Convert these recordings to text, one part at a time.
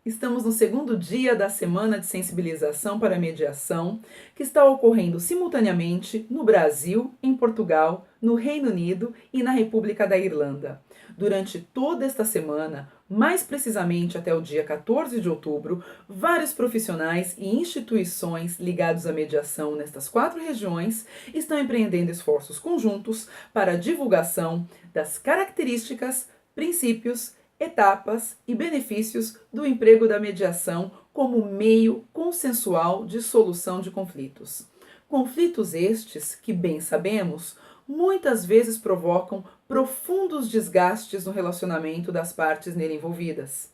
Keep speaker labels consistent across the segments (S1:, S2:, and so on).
S1: Estamos no segundo dia da Semana de Sensibilização para a Mediação, que está ocorrendo simultaneamente no Brasil, em Portugal, no Reino Unido e na República da Irlanda. Durante toda esta semana, mais precisamente até o dia 14 de outubro, vários profissionais e instituições ligados à mediação nestas 4 regiões estão empreendendo esforços conjuntos para a divulgação das características, princípios, etapas e benefícios do emprego da mediação como meio consensual de solução de conflitos. Conflitos estes que, bem sabemos, muitas vezes provocam profundos desgastes no relacionamento das partes nele envolvidas,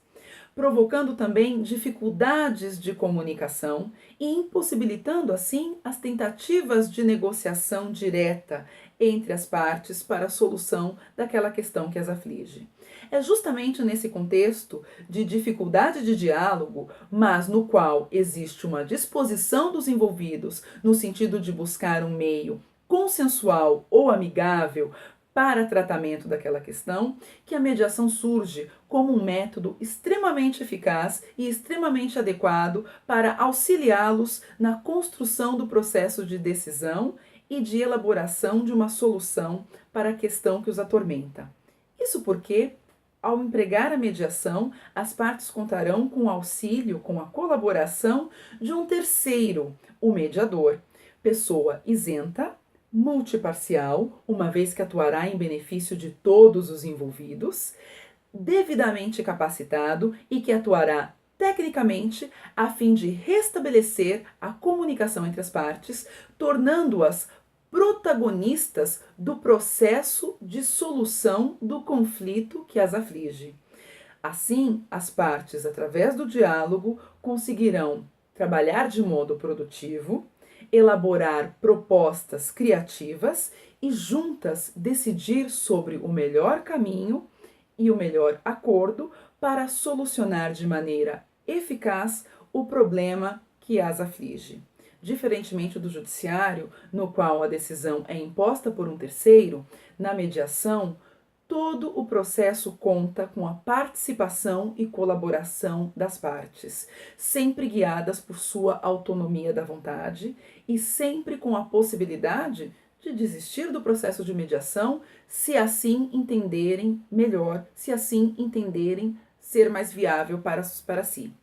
S1: provocando também dificuldades de comunicação e impossibilitando assim as tentativas de negociação direta entre as partes para a solução daquela questão que as aflige. É justamente nesse contexto de dificuldade de diálogo, mas no qual existe uma disposição dos envolvidos no sentido de buscar um meio consensual ou amigável para tratamento daquela questão, que a mediação surge como um método extremamente eficaz e extremamente adequado para auxiliá-los na construção do processo de decisão e de elaboração de uma solução para a questão que os atormenta. Isso porque, ao empregar a mediação, as partes contarão com o auxílio, com a colaboração de um terceiro, o mediador, pessoa isenta, multiparcial, uma vez que atuará em benefício de todos os envolvidos, devidamente capacitado e que atuará tecnicamente a fim de restabelecer a comunicação entre as partes, tornando-as protagonistas do processo de solução do conflito que as aflige. Assim, as partes, através do diálogo, conseguirão trabalhar de modo produtivo, elaborar propostas criativas e juntas decidir sobre o melhor caminho e o melhor acordo para solucionar de maneira eficaz o problema que as aflige. Diferentemente do judiciário, no qual a decisão é imposta por um terceiro, na mediação, todo o processo conta com a participação e colaboração das partes, sempre guiadas por sua autonomia da vontade e sempre com a possibilidade de desistir do processo de mediação, se assim entenderem melhor, se assim entenderem ser mais viável para si.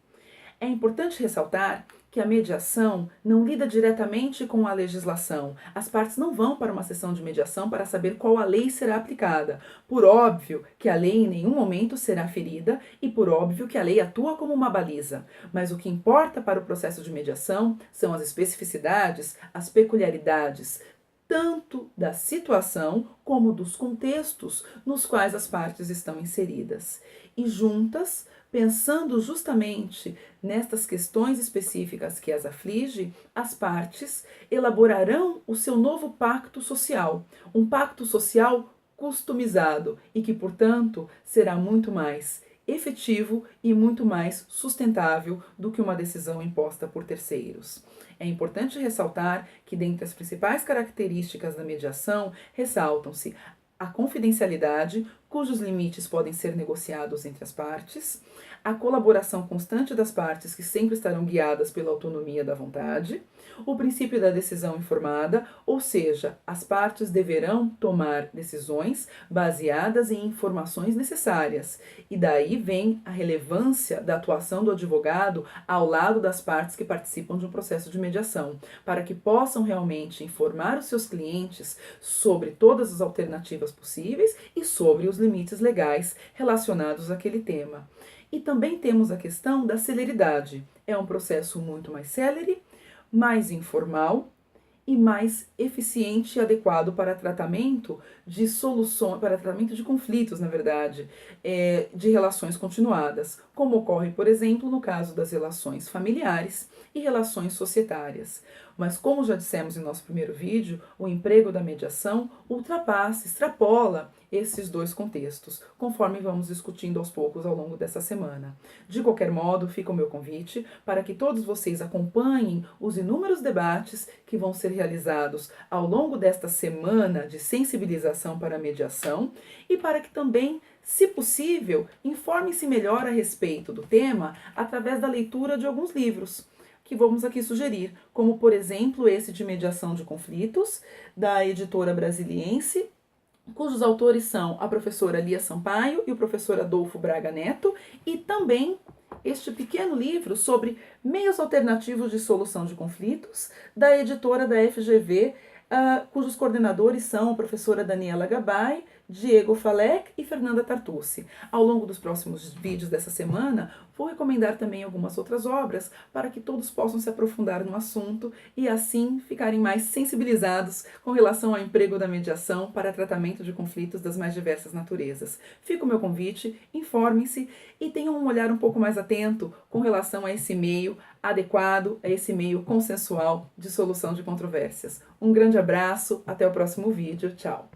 S1: É importante ressaltar que a mediação não lida diretamente com a legislação. As partes não vão para uma sessão de mediação para saber qual a lei será aplicada. Por óbvio que a lei em nenhum momento será ferida e por óbvio que a lei atua como uma baliza. Mas o que importa para o processo de mediação são as especificidades, as peculiaridades, tanto da situação como dos contextos nos quais as partes estão inseridas. E juntas, pensando justamente nestas questões específicas que as aflige, as partes elaborarão o seu novo pacto social, um pacto social customizado e que, portanto, será muito mais efetivo e muito mais sustentável do que uma decisão imposta por terceiros. É importante ressaltar que, dentre as principais características da mediação, ressaltam-se a confidencialidade, cujos limites podem ser negociados entre as partes, a colaboração constante das partes, que sempre estarão guiadas pela autonomia da vontade, o princípio da decisão informada, ou seja, as partes deverão tomar decisões baseadas em informações necessárias, e daí vem a relevância da atuação do advogado ao lado das partes que participam de um processo de mediação, para que possam realmente informar os seus clientes sobre todas as alternativas possíveis e sobre os limites legais relacionados àquele tema. E também temos a questão da celeridade. É um processo muito mais célere, mais informal e mais eficiente e adequado para tratamento de soluções, para tratamento de conflitos, na verdade, de relações continuadas, como ocorre, por exemplo, no caso das relações familiares e relações societárias. Mas, como já dissemos em nosso primeiro vídeo, o emprego da mediação ultrapassa, extrapola esses dois contextos, conforme vamos discutindo aos poucos ao longo dessa semana. De qualquer modo, fica o meu convite para que todos vocês acompanhem os inúmeros debates que vão ser realizados ao longo desta semana de sensibilização para a mediação e para que também Se possível, informe-se melhor a respeito do tema através da leitura de alguns livros que vamos aqui sugerir, como por exemplo esse de Mediação de Conflitos, da editora Brasiliense, cujos autores são a professora Lia Sampaio e o professor Adolfo Braga Neto, e também este pequeno livro sobre meios alternativos de solução de conflitos, da editora da FGV, cujos coordenadores são a professora Daniela Gabay, Diego Falek e Fernanda Tartucci. Ao longo dos próximos vídeos dessa semana, vou recomendar também algumas outras obras para que todos possam se aprofundar no assunto e assim ficarem mais sensibilizados com relação ao emprego da mediação para tratamento de conflitos das mais diversas naturezas. Fica o meu convite, informem-se e tenham um olhar um pouco mais atento com relação a esse meio adequado, a esse meio consensual de solução de controvérsias. Um grande abraço, até o próximo vídeo, tchau!